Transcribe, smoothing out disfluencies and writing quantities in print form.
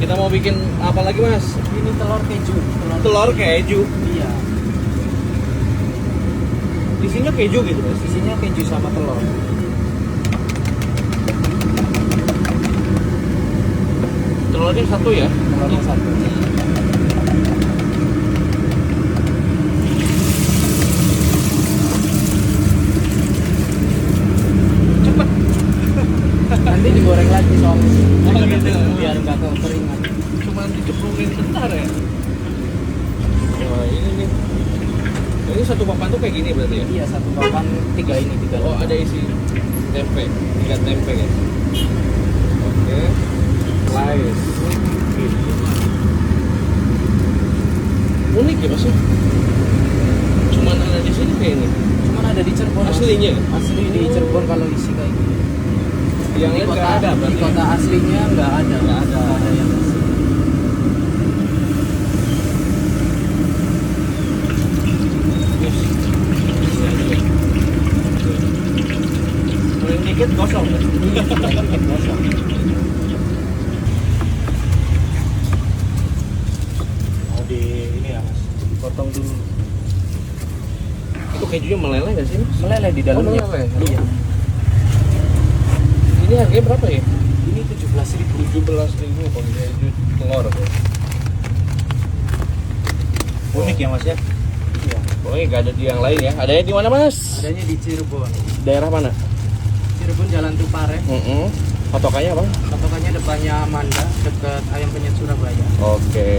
Kita mau bikin apa lagi, Mas? Ini telur keju. Telur keju. Iya. Isinya keju gitu, Mas. Isinya keju sama telur. Telurnya satu ya? Telurnya satu. Cepet. Nanti digoreng lagi soalnya. Oh, gitu. Biar nggak kekeringan. Cuman dicemplungin bentar ya. Wah, ini nih. Ini satu papan tuh kayak gini berarti ya? Iya, satu papan tiga ini, tiga. Oh, ada isi tempe. 3 tempe ya. Oke. Slice. Unik ya, Mas? Cuman ada di sini kayak ini. Cuman ada di Cirebon. Mas. Aslinya? Asli di Cirebon kalau isi kayak gini. Yang Di lain kota nggak ada di berarti. kota aslinya nggak ada. Nggak ada yang asli. Yes. Isi aja ya. Paling dikit gosong ya? Dikit kosong. Oh, di ini ya, Mas. Dipotong dulu. Itu kejunya meleleh nggak sih, Mas? Meleleh di dalamnya. meleleh. Iya. Ini harganya berapa ya? Ini 17.000. 17.000 pakai keju telur ya. Unik ya Mas ya? Iya. Pokoknya nggak ada di yang lain ya. Adanya di mana, Mas? Adanya di Cirebon. Daerah mana? Cirebon Jalan Tupare. Patokannya apa? Patokannya depannya Manda, dekat Ayam Penyet Surabaya. Oke.